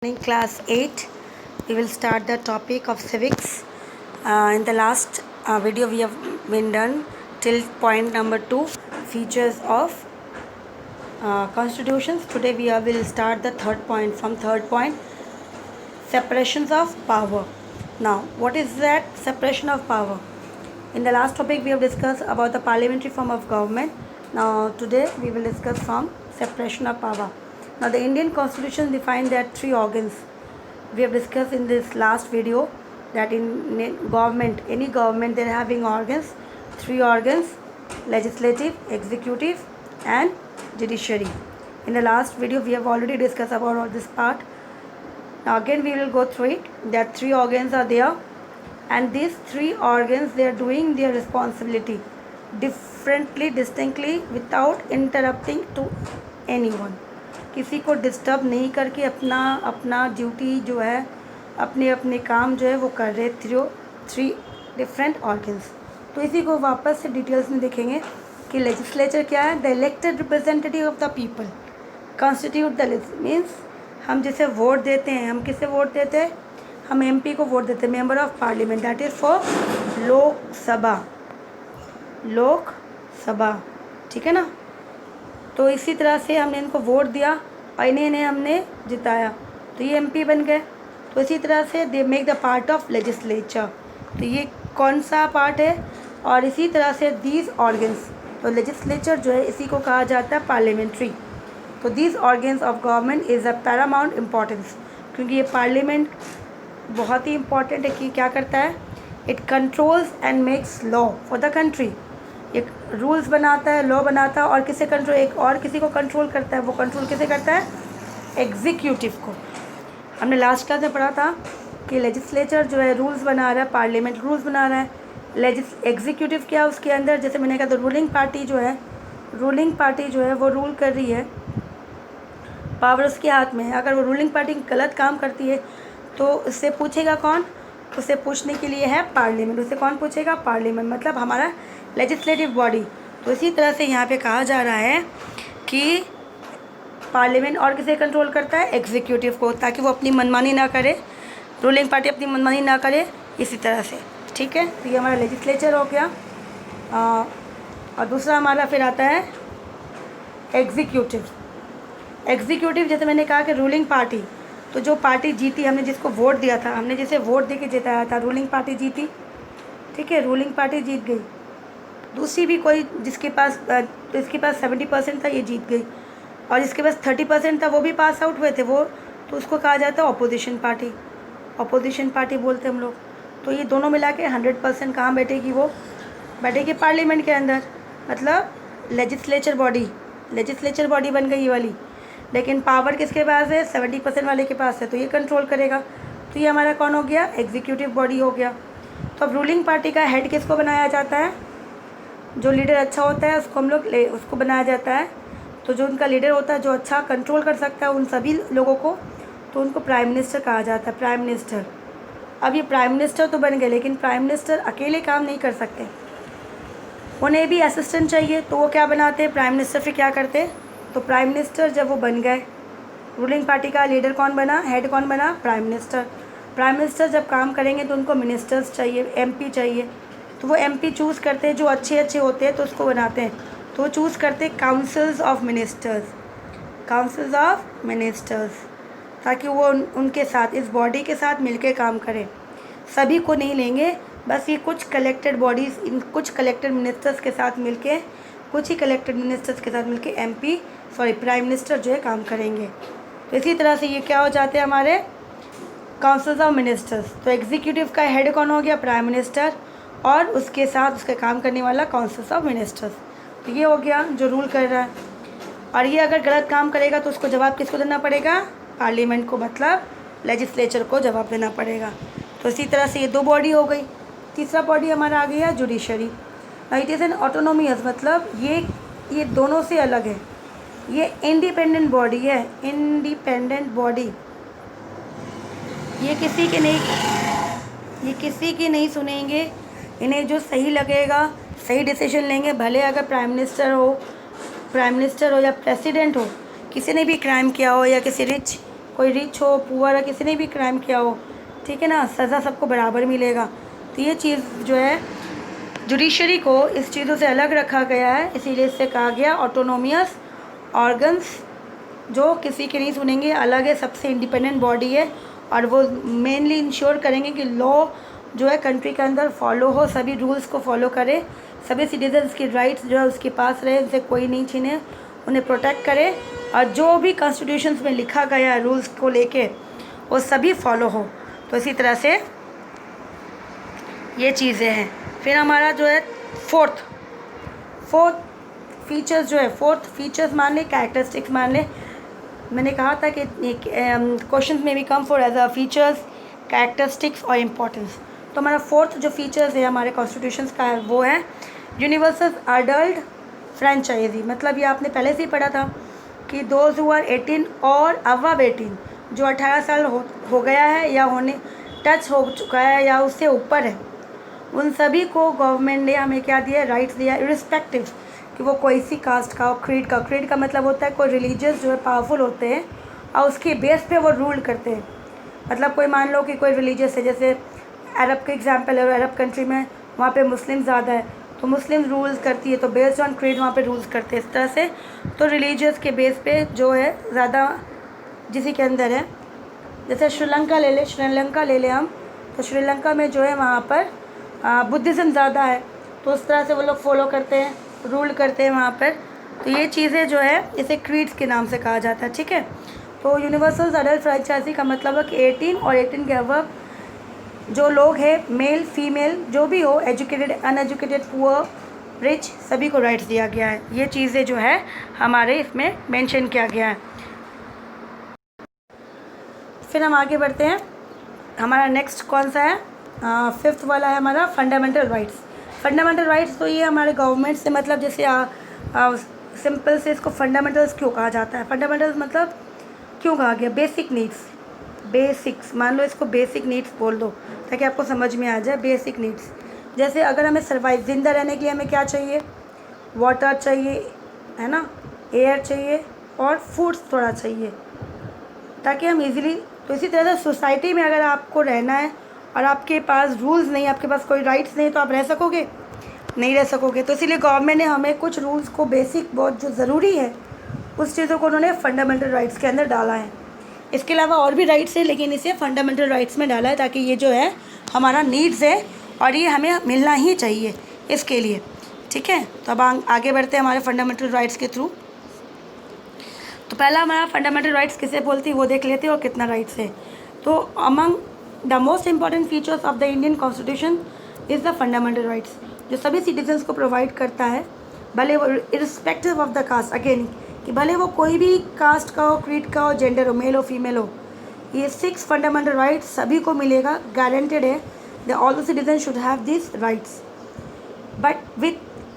In class 8 we will start the topic of civics. In the last video we have been done till point number 2, features of constitutions. Today will start the third point. From third point, separations of power. Now what is that separation of power? In the last topic we have discussed about the parliamentary form of government. Now today we will discuss from separation of power. Now the Indian constitution defines that three organs. We have discussed in this last video that in government, any government, they are having organs, three organs: legislative, executive and judiciary. In the last video we have already discussed about all this part. Now again we will go through it, that three organs are there, and these three organs, they are doing their responsibility differently, distinctly, without interrupting to anyone. किसी को disturb नहीं करके अपना duty जो है, अपने काम जो है वो कर रहे थ्री डिफरेंट ऑर्गन्स. तो इसी को वापस से डिटेल्स में देखेंगे कि लेजिस्लेचर क्या है. The elected representative of the people constitute the means हम जिसे वोट देते हैं, हम किसे वोट देते हैं? हम एमपी को वोट देते हैं, member of parliament, that is for Lok Sabha. ठीक है ना. तो इसी तरह से हमने इनको वोट दिया और इन्हें हमने जिताया, तो ये एमपी बन गए. तो इसी तरह से they make the part of legislature. तो ये कौन सा पार्ट है? और इसी तरह से दीज ऑर्गन्स, तो लेजिस्लेचर जो है इसी को कहा जाता है पार्लियामेंट्री. तो these organs of government is a Paramount importance, क्योंकि ये पार्लियामेंट बहुत ही इम्पॉर्टेंट है. कि क्या करता है? It controls and makes law for the country. एक रूल्स बनाता है, लॉ बनाता है, और किसे कंट्रोल, एक और किसी को कंट्रोल करता है. वो कंट्रोल किसे करता है? एग्जीक्यूटिव को. हमने लास्ट क्लास में पढ़ा था कि लेजिस्लेचर जो है रूल्स बना रहा है, पार्लियामेंट रूल्स बना रहा है. एग्जीक्यूटिव क्या उसके अंदर, जैसे मैंने कहा, तो रूलिंग पार्टी जो है वो रूल कर रही है, पावर उसके हाथ में है. अगर वो रूलिंग पार्टी गलत काम करती है तो उससे पूछेगा कौन? उसे पूछने के लिए है पार्लियामेंट. उसे कौन पूछेगा? पार्लियामेंट, मतलब हमारा लेजिस्लेटिव बॉडी. तो इसी तरह से यहाँ पे कहा जा रहा है कि पार्लियामेंट और किसे कंट्रोल करता है? एग्जीक्यूटिव को, ताकि वो अपनी मनमानी ना करे, रूलिंग पार्टी अपनी मनमानी ना करे, इसी तरह से. ठीक है. तो ये हमारा लेजिस्लेचर हो गया. और दूसरा हमारा फिर आता है एग्जीक्यूटिव. जैसे मैंने कहा कि रूलिंग पार्टी, तो जो पार्टी जीती, हमने जिसको वोट दिया था, हमने जिसे वोट दे के जिताया था, रूलिंग पार्टी जीती. ठीक है, रूलिंग पार्टी जीत गई. दूसरी भी कोई जिसके पास 70% था, ये जीत गई, और जिसके पास 30% था वो भी पास आउट हुए थे वो, तो उसको कहा जाता है अपोजिशन पार्टी बोलते हैं हम लोग. तो ये दोनों मिला के 100% कहाँ बैठेगी? वो बैठेगी पार्लियामेंट के अंदर. मतलब लेजिस्लेचर बॉडी बन गई ये वाली. लेकिन पावर किसके पास है? 70% वाले के पास है, तो ये कंट्रोल करेगा. तो ये हमारा कौन हो गया? एग्जीक्यूटिव बॉडी हो गया. तो अब रूलिंग पार्टी का हेड किसको बनाया जाता है? जो लीडर अच्छा होता है उसको हम लोग उसको बनाया जाता है. तो जो उनका लीडर होता है, जो अच्छा कंट्रोल कर सकता है उन सभी लोगों को, तो उनको प्राइम मिनिस्टर कहा जाता है. Prime minister. अब ये प्राइम मिनिस्टर तो बन गए, लेकिन प्राइम मिनिस्टर अकेले काम नहीं कर सकते, उन्हें भी असिस्टेंट चाहिए. तो वो क्या बनाते हैं? प्राइम मिनिस्टर फिर क्या करते? तो प्राइम मिनिस्टर जब वो बन गए, रूलिंग पार्टी का लीडर कौन बना? हेड कौन बना? प्राइम मिनिस्टर जब काम करेंगे तो उनको मिनिस्टर्स चाहिए, एमपी चाहिए. तो वो एमपी चूज़ करते हैं, जो अच्छे होते हैं तो उसको बनाते हैं. तो वो चूज़ करते हैं काउंसिल्स ऑफ मिनिस्टर्स, ताकि वो उनके साथ, इस बॉडी के साथ मिलके काम करें. सभी को नहीं लेंगे, बस ये कुछ कलेक्टेड बॉडीज़, इन कुछ कलेक्टेड मिनिस्टर्स के साथ मिलके, प्राइम मिनिस्टर जो है काम करेंगे. तो इसी तरह से ये क्या हो जाते हैं? हमारे काउंसिल्स ऑफ मिनिस्टर्स. तो एग्जीक्यूटिव का हेड कौन हो गया? प्राइम मिनिस्टर, और उसके साथ उसका काम करने वाला काउंसिल्स ऑफ मिनिस्टर्स. तो ये हो गया जो रूल कर रहा है. और ये अगर गलत काम करेगा तो उसको जवाब किसको देना पड़ेगा? पार्लियामेंट को, मतलब लेजिस्लेचर को जवाब देना पड़ेगा. तो इसी तरह से ये दो बॉडी हो गई. तीसरा बॉडी हमारा आ गया जुडिशरी. इट इज़ एन ऑटोनोमियस, मतलब ये दोनों से अलग है. ये इंडिपेंडेंट बॉडी है, ये किसी की नहीं सुनेंगे. इन्हें जो सही लगेगा, सही डिसीजन लेंगे. भले अगर प्राइम मिनिस्टर हो या प्रेसिडेंट हो, किसी ने भी क्राइम किया हो, या किसी रिच कोई रिच हो पुअर हो, किसी ने भी क्राइम किया हो, ठीक है ना, सज़ा सबको बराबर मिलेगा। तो ये चीज़ जो है जुडिशरी को इस चीज़ों से अलग रखा गया है, इसीलिए इससे कहा गया ऑटोनोमियस ऑर्गन्स, जो किसी के नहीं सुनेंगे, अलग है, सबसे इंडिपेंडेंट बॉडी है, और वो मेनली इंश्योर करेंगे कि लॉ जो है कंट्री के अंदर फॉलो हो, सभी रूल्स को फॉलो करे, सभी सिटीजन्स की राइट्स जो है उसके पास रहे, इनसे कोई नहीं छीने, उन्हें प्रोटेक्ट करे, और जो भी कॉन्स्टिट्यूशंस में लिखा गया है रूल्स को लेके वो सभी फॉलो हो। तो इसी तरह से ये चीज़ें हैं। फिर हमारा जो है फोर्थ फीचर्स जो है, फोर्थ फीचर्स मान ले, कैरेक्टरिस्टिक्स मान ले, मैंने कहा था कि क्वेश्चंस में भी come for as a features, characteristics और इम्पोर्टेंस। तो हमारा फोर्थ जो फीचर्स है हमारे कॉन्स्टिट्यूशंस का है वो है यूनिवर्सल अडल्ट फ्रेंचाइजी। मतलब ये आपने पहले से ही पढ़ा था कि दोज हु आर 18 और अबव 18, जो 18 साल हो गया है या होने टच हो चुका है या उससे ऊपर है, उन सभी को गवर्नमेंट ने हमें क्या दिया, राइट्स दिया, इरिस्पेक्टिव कि वो कोई सी कास्ट का हो, क्रीड का। क्रीड का मतलब होता है कोई रिलीजियस जो है पावरफुल होते हैं और उसके बेस पे वो रूल करते हैं। मतलब कोई मान लो कि कोई रिलीजियस है, जैसे अरब का एग्जांपल है, अरब कंट्री में वहाँ पे मुस्लिम ज़्यादा है तो मुस्लिम रूल्स करती है, तो बेस्ड ऑन क्रीड वहाँ पे रूल्स करते हैं इस तरह से। तो रिलीजियस के बेस पे जो है ज़्यादा जिसी के अंदर है, जैसे श्रीलंका ले लें हम, तो श्रीलंका में जो है वहाँ पर बुद्धिज़्म ज़्यादा है, तो उस तरह से वो लोग फॉलो करते हैं, रूल करते हैं वहाँ पर। तो ये चीज़ें जो है इसे क्रीड्स के नाम से कहा जाता है, ठीक है। तो यूनिवर्सल अडल्ट फ्रेंचाइजी का मतलब है कि 18 और 18 के अबव जो लोग हैं, मेल फीमेल जो भी हो, एजुकेटेड अनएजुकेटेड पुअर रिच, सभी को राइट्स दिया गया है। ये चीज़ें जो है हमारे इसमें मेंशन किया गया है। फिर हम आगे बढ़ते हैं, हमारा नेक्स्ट कौन सा है, फिफ्थ वाला है हमारा फंडामेंटल राइट्स। फंडामेंटल राइट्स तो ये हमारे गवर्नमेंट से मतलब जैसे सिंपल से इसको फंडामेंटल्स क्यों कहा जाता है, फंडामेंटल्स मतलब क्यों कहा गया, बेसिक नीड्स, बेसिक्स मान लो, इसको बेसिक नीड्स बोल दो ताकि आपको समझ में आ जाए। बेसिक नीड्स जैसे अगर हमें सर्वाइव जिंदा रहने के लिए हमें क्या चाहिए, वाटर चाहिए, है ना, एयर चाहिए और फूड्स थोड़ा चाहिए ताकि हम इजीली। तो इसी तरह से सोसाइटी में अगर आपको रहना है और आपके पास रूल्स नहीं, आपके पास कोई राइट्स नहीं, तो आप रह सकोगे, नहीं रह सकोगे। तो इसीलिए गवर्नमेंट ने हमें कुछ रूल्स को बेसिक बहुत जो ज़रूरी है उस चीज़ों को उन्होंने फंडामेंटल राइट्स के अंदर डाला है। इसके अलावा और भी राइट्स है लेकिन इसे फंडामेंटल राइट्स में डाला है ताकि ये जो है हमारा नीड्स है और ये हमें मिलना ही चाहिए इसके लिए, ठीक है। तो अब आगे बढ़ते हैं हमारे फंडामेंटल राइट्स के थ्रू। तो पहला हमारा फंडामेंटल राइट्स किसे बोलती है वो देख लेते हैं और कितना राइट्स है। तो among the most important features of the Indian constitution is the fundamental rights, जो सभी सिटीजन्स को प्रोवाइड करता है, भले वो irrespective of the caste, again कि भले वो कोई भी कास्ट का हो, क्रीड का हो, जेंडर हो, मेल हो फीमेल हो, ये 6 फंडामेंटल राइट्स सभी को मिलेगा, गारंटेड है। The all the citizen should have this rights, but with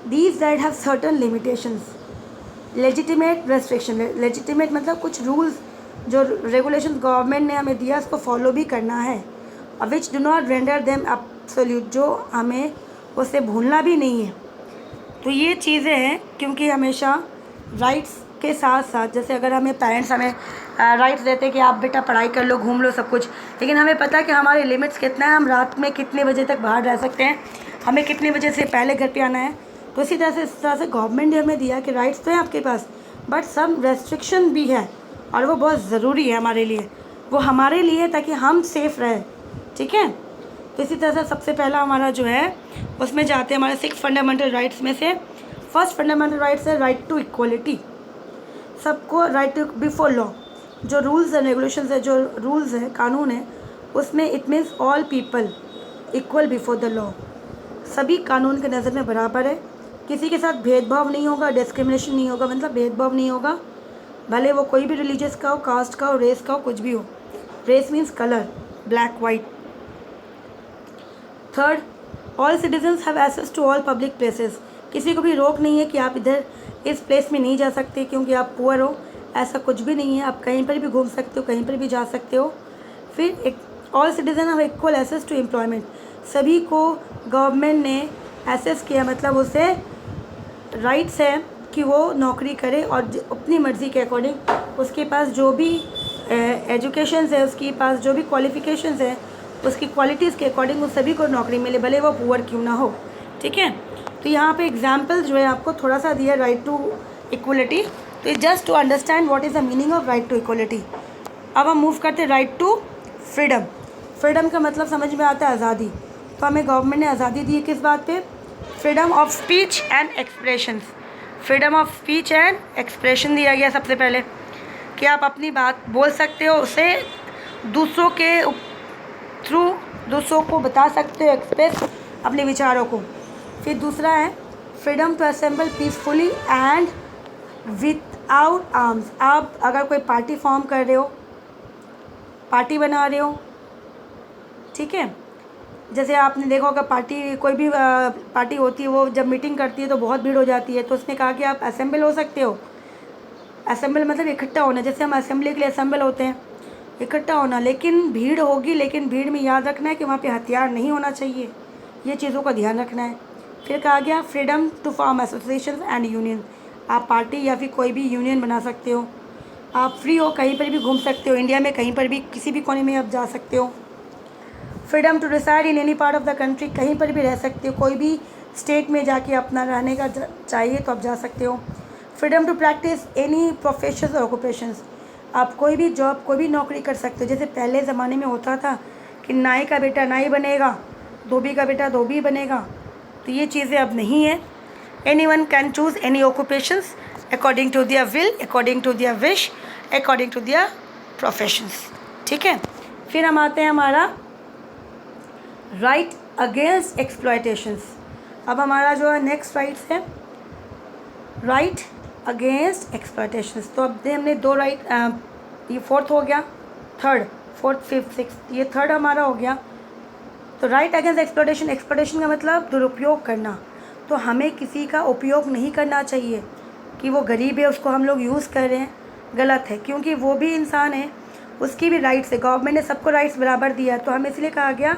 these right have certain limitations, legitimate restriction. Legitimate मतलब कुछ रूल्स जो रेगुलेशन गवर्नमेंट ने हमें दिया उसको फॉलो भी करना है, और which do not render them absolute, जो हमें उससे भूलना भी नहीं है। तो ये चीज़ें हैं क्योंकि हमेशा राइट्स के साथ साथ, जैसे अगर हमें पेरेंट्स हमें राइट्स देते हैं कि आप बेटा पढ़ाई कर लो, घूम लो सब कुछ, लेकिन हमें पता है कि हमारे लिमिट्स कितना है, हम रात में कितने बजे तक बाहर रह सकते हैं, हमें कितने बजे से पहले घर पे आना है। तो इसी तरह से गवर्नमेंट ने हमें दिया कि राइट्स तो है आपके पास, बट सम रेस्ट्रिक्शन भी है, और वो बहुत ज़रूरी है हमारे लिए, वो हमारे लिए ताकि हम सेफ़ रहें, ठीक है। तो इसी तरह से सबसे पहला हमारा जो है उसमें जाते हैं हमारे 6 फंडामेंटल राइट्स में से। फर्स्ट फंडामेंटल राइट्स है राइट टू इक्वलिटी, सबको राइट टू बिफोर लॉ। जो रूल्स एंड रेगुलेशंस है, जो रूल्स है, कानून है, उसमें it means all people equal before the law, सभी कानून के नज़र में बराबर है, किसी के साथ भेदभाव नहीं होगा, डिस्क्रिमिनेशन नहीं होगा, मतलब भेदभाव नहीं होगा, भले वो कोई भी रिलीजियस का हो, कास्ट का हो, रेस का हो, कुछ भी हो। Race means colour, black white. Third, all citizens have access to all public places, किसी को भी रोक नहीं है कि आप इधर इस प्लेस में नहीं जा सकते क्योंकि आप पुअर हो, ऐसा कुछ भी नहीं है, आप कहीं पर भी घूम सकते हो, कहीं पर भी जा सकते हो। फिर एक all citizen have equal access to employment, सभी को गवर्नमेंट ने एक्सेस किया, मतलब उसे राइट्स है कि वो नौकरी करे और अपनी मर्ज़ी के अकॉर्डिंग उसके पास जो भी एजुकेशन है, उसके पास जो भी क्वालिफ़िकेशंस है, उसकी क्वालिटीज़ के अकॉर्डिंग उस सभी को नौकरी मिले, भले वो पुअर क्यों ना हो। ठीक है, तो यहाँ पे एग्जाम्पल जो है आपको थोड़ा सा दिया राइट टू इक्वलिटी। तो just to understand what is the meaning of right to equality. अब हम मूव करते हैं राइट टू फ्रीडम। फ्रीडम का मतलब समझ में आता है आज़ादी। तो हमें गवर्नमेंट ने आज़ादी दी है किस बात पे? Freedom of speech and expressions. Freedom of speech and expression दिया गया सबसे पहले कि आप अपनी बात बोल सकते हो, उसे दूसरों के थ्रू दूसरों को बता सकते हो, एक्सप्रेस अपने विचारों को। फिर दूसरा है freedom to assemble peacefully and without arms. आप अगर कोई पार्टी फॉर्म कर रहे हो, पार्टी बना रहे हो, ठीक है, जैसे आपने देखा होगा पार्टी, कोई भी पार्टी होती है, वो जब मीटिंग करती है तो बहुत भीड़ हो जाती है, तो उसने कहा कि आप असेंबल हो सकते हो। असेंबल मतलब इकट्ठा होना, जैसे हम असेंबली के लिए असेंबल होते हैं, इकट्ठा होना। लेकिन भीड़ होगी, लेकिन भीड़ में याद रखना है कि वहाँ पे हथियार नहीं होना चाहिए, ये चीज़ों का ध्यान रखना है। फिर कहा गया freedom to form association and union. आप पार्टी या फिर कोई भी यूनियन बना सकते हो, आप फ्री हो, कहीं पर भी घूम सकते हो, इंडिया में कहीं पर भी किसी भी कोने में आप जा सकते हो। Freedom to decide in any part of the country, कहीं पर भी रह सकते हो, कोई भी स्टेट में जाके अपना रहने का चाहिए तो आप जा सकते हो। Freedom to practise any profession और ऑक्यूपेशंस, आप कोई भी जॉब, कोई भी नौकरी कर सकते हो। जैसे पहले ज़माने में होता था कि नाई का बेटा नाई बनेगा, धोबी का बेटा धोबी बनेगा, तो ये चीज़ें अब नहीं है। Anyone can choose any occupations according to their will, according to their wish, according to their professions. ठीक है, फिर हम आते हैं हमारा राइट अगेंस्ट एक्सप्लॉयटेशंस। अब हमारा जो है नेक्स्ट राइट्स है राइट अगेंस्ट एक्सप्लॉयटेशंस। तो अब हमने दो राइट, ये फोर्थ हो गया, थर्ड, फोर्थ, फिफ्थ, सिक्स्थ, ये थर्ड हमारा हो गया। तो राइट अगेंस्ट एक्सप्लॉयटेशन, एक्सप्लॉयटेशन का मतलब दुरुपयोग करना। तो हमें किसी का उपयोग नहीं करना चाहिए कि वो गरीब है उसको हम लोग यूज़ कर रहे हैं, गलत है, क्योंकि वो भी इंसान है, उसकी भी राइट्स है। गवर्नमेंट ने सबको राइट्स बराबर दिया है, तो हमें इसलिए कहा गया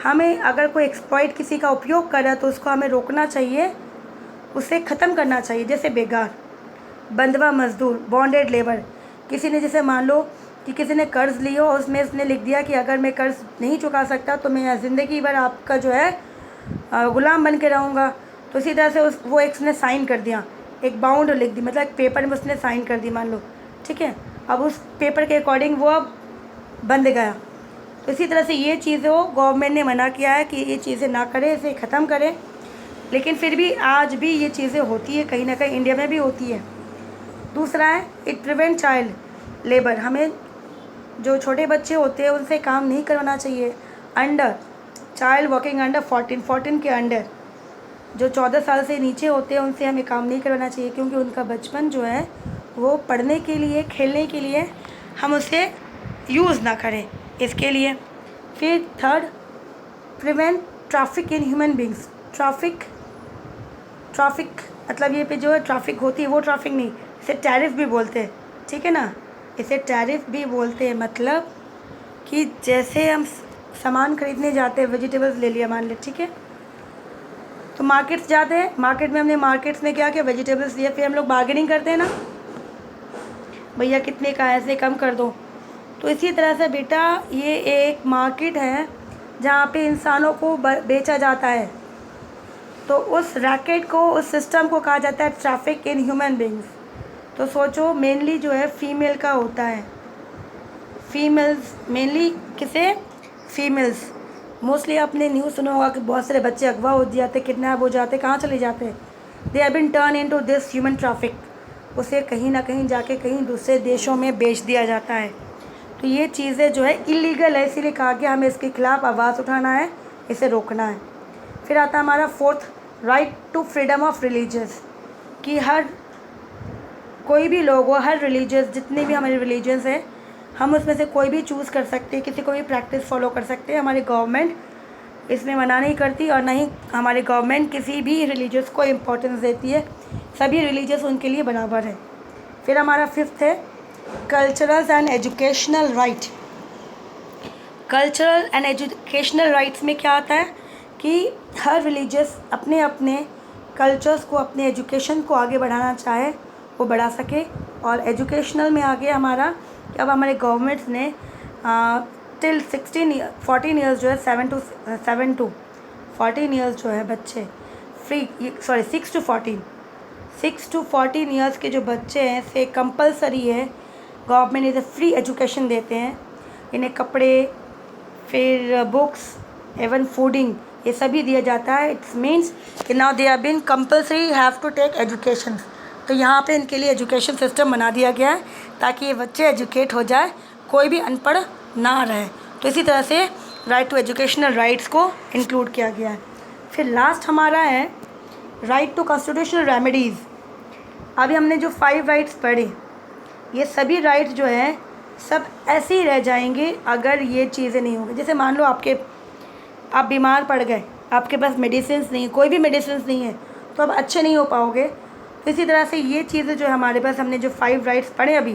हमें अगर कोई एक्सप्लॉइट किसी का उपयोग कर रहा है तो उसको हमें रोकना चाहिए, उसे ख़त्म करना चाहिए। जैसे बेगार, बंधवा मजदूर, बॉन्डेड लेबर, किसी ने जैसे मान लो कि किसी ने कर्ज़ लिया और उसमें उसने लिख दिया कि अगर मैं कर्ज़ नहीं चुका सकता तो मैं ज़िंदगी भर आपका जो है ग़ुलाम बन के रहूँगा। तो इसी तरह से वो एक ने साइन कर दिया, एक बाउंड लिख दी, मतलब एक पेपर में उसने साइन कर दी मान लो, ठीक है। अब उस पेपर के अकॉर्डिंग वो अब बंद गया। तो इसी तरह से ये चीज़ें गवर्नमेंट ने मना किया है कि ये चीज़ें ना करें, इसे ख़त्म करें। लेकिन फिर भी आज भी ये चीज़ें होती है, कहीं ना कहीं इंडिया में भी होती है। दूसरा है इट प्रिवेंट चाइल्ड लेबर, हमें जो छोटे बच्चे होते हैं उनसे काम नहीं करवाना चाहिए। अंडर चाइल्ड वर्किंग अंडर 14 के अंडर, जो 14 साल से नीचे होते हैं उनसे हमें काम नहीं करवाना चाहिए, क्योंकि उनका बचपन जो है वो पढ़ने के लिए, खेलने के लिए हम उसे यूज़ ना करें, इसके लिए। फिर third, prevent traffic in human beings. Traffic मतलब ये पे जो है ट्रैफिक होती है वो ट्रैफिक नहीं, इसे टैरिफ भी बोलते हैं, ठीक है ना, इसे टैरिफ भी बोलते हैं। मतलब कि जैसे हम सामान खरीदने जाते हैं, वेजिटेबल्स ले लिया मान ले, ठीक है, तो मार्केट्स जाते हैं, मार्केट में हमने मार्केट्स में क्या किया, वेजिटेबल्स लिए, फिर हम लोग बार्गेनिंग करते हैं ना, भैया कितने का, ऐसे कम कर दो। तो इसी तरह से बेटा ये एक मार्केट है जहाँ पे इंसानों को बेचा जाता है, तो उस रैकेट को, उस सिस्टम को कहा जाता है ट्रैफिक इन ह्यूमन बींग्स। तो सोचो मेनली जो है फीमेल का होता है, फीमेल्स मेनली, किसे, फीमेल्स। मोस्टली आपने न्यूज़ सुना होगा कि बहुत सारे बच्चे अगवा हो जाते, किडनैप हो जाते, कहाँ चले जाते हैं, they have been turn into this human traffic, उसे कहीं ना कहीं जाके कहीं दूसरे देशों में बेच दिया जाता है। तो ये चीज़ें जो है इलीगल है, इसीलिए कहा कि हमें इसके खिलाफ़ आवाज़ उठाना है, इसे रोकना है। फिर आता है हमारा fourth, right to freedom of religious, कि हर कोई भी लोग हो, हर रिलीजियस, जितने भी हमारे रिलीजन्स हैं, हम उसमें से कोई भी चूज़ कर सकते हैं, किसी को भी प्रैक्टिस फॉलो कर सकते हैं। हमारी गवर्नमेंट इसमें मना नहीं करती, और ना ही हमारी गवर्नमेंट किसी भी रिलीजियस को इम्पोर्टेंस देती है, सभी रिलीजियस उनके लिए बराबर है। फिर हमारा फिफ्थ है cultural and educational right. Cultural and educational rights में क्या आता है कि हर रिलीजियस अपने अपने कल्चर्स को, अपने एजुकेशन को आगे बढ़ाना चाहे वो बढ़ा सके। और एजुकेशनल में आ गया हमारा कि अब हमारे गवर्नमेंट्स ने टिल 14 ईयर्स जो है 7 to 14 ईयर्स जो है बच्चे फ्री, 6 to 14 ईयर्स के जो बच्चे हैं से कंपलसरी है गवर्नमेंट इसे फ्री एजुकेशन देते हैं। इन्हें कपड़े, फिर बुक्स, इवन फूडिंग, ये सभी दिया जाता है। इट्स मीन्स कि now they are been compulsory have to take education. तो यहाँ पे इनके लिए एजुकेशन सिस्टम बना दिया गया है ताकि ये बच्चे एजुकेट हो जाए, कोई भी अनपढ़ ना रहे। तो इसी तरह से राइट टू एजुकेशनल राइट्स को इंक्लूड किया गया है। फिर लास्ट हमारा है राइट टू कॉन्स्टिट्यूशनल रेमेडीज़। अभी हमने जो 5 राइट्स पढ़े, ये सभी राइट्स जो हैं सब ऐसे ही रह जाएंगे अगर ये चीज़ें नहीं होंगी। जैसे मान लो आप बीमार पड़ गए, आपके पास मेडिसिन नहीं है, कोई भी मेडिसिन नहीं है, तो आप अच्छे नहीं हो पाओगे। तो इसी तरह से ये चीज़ें जो हमारे पास, हमने जो 5 राइट्स पढ़े अभी,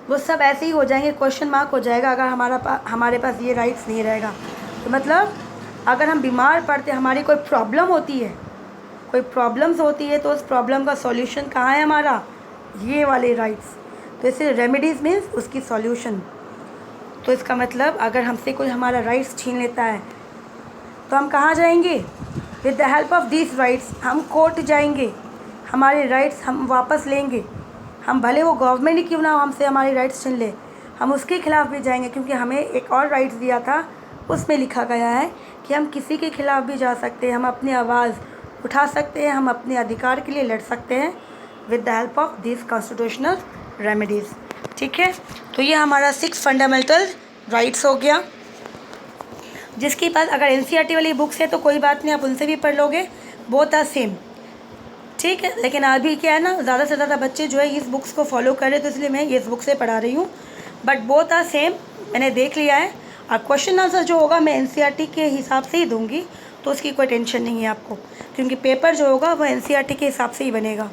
वो सब ऐसे ही हो जाएंगे, क्वेश्चन मार्क हो जाएगा अगर हमारे पास ये राइट्स नहीं रहेगा। तो मतलब अगर हम बीमार पड़ते, हमारी कोई प्रॉब्लम होती है, कोई प्रॉब्लम्स होती है, तो उस प्रॉब्लम का सॉल्यूशन कहाँ है हमारा, ये वाले राइट्स। तो इससे रेमेडीज़ मीन्स उसकी सॉल्यूशन। तो इसका मतलब अगर हमसे कोई हमारा राइट्स छीन लेता है तो हम कहाँ जाएंगे, with the help of these rights हम कोर्ट जाएंगे, हमारे राइट्स हम वापस लेंगे। हम भले वो गवर्नमेंट ही क्यों ना हो हमसे हमारी राइट्स छीन ले, हम उसके खिलाफ़ भी जाएंगे, क्योंकि हमें एक और राइट्स दिया था, उसमें लिखा गया है कि हम किसी के खिलाफ़ भी जा सकते हैं, हम अपनी आवाज़ उठा सकते हैं, हम अपने अधिकार के लिए लड़ सकते हैं with the help of this constitutional remedies. ठीक है, तो ये हमारा 6 फंडामेंटल राइट्स हो गया। जिसके पास अगर एनसीईआरटी वाली बुक्स है तो कोई बात नहीं, आप उनसे भी पढ़ लोगे, बोथ आर सेम। ठीक है, लेकिन अभी क्या है ना, ज़्यादा से ज़्यादा बच्चे जो है इस बुक्स को फॉलो कर रहे हैं, तो इसलिए मैं इस बुक से पढ़ा रही हूँ। बट बोथ आर सेम, मैंने देख लिया है। और क्वेश्चन आंसर जो होगा मैं एनसीईआरटी के हिसाब से ही दूँगी, तो उसकी कोई टेंशन नहीं है आपको, क्योंकि पेपर जो होगा वो एनसीईआरटी के हिसाब से ही बनेगा।